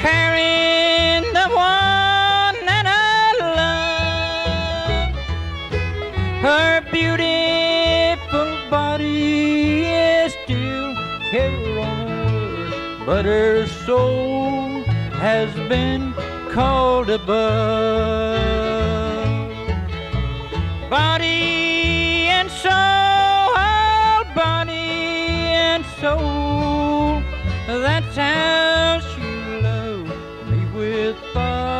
carrying the one that I love. Her beautiful body is still here on earth, but her soul has been called above. Body and soul, body and soul, that's how she loved me with fire.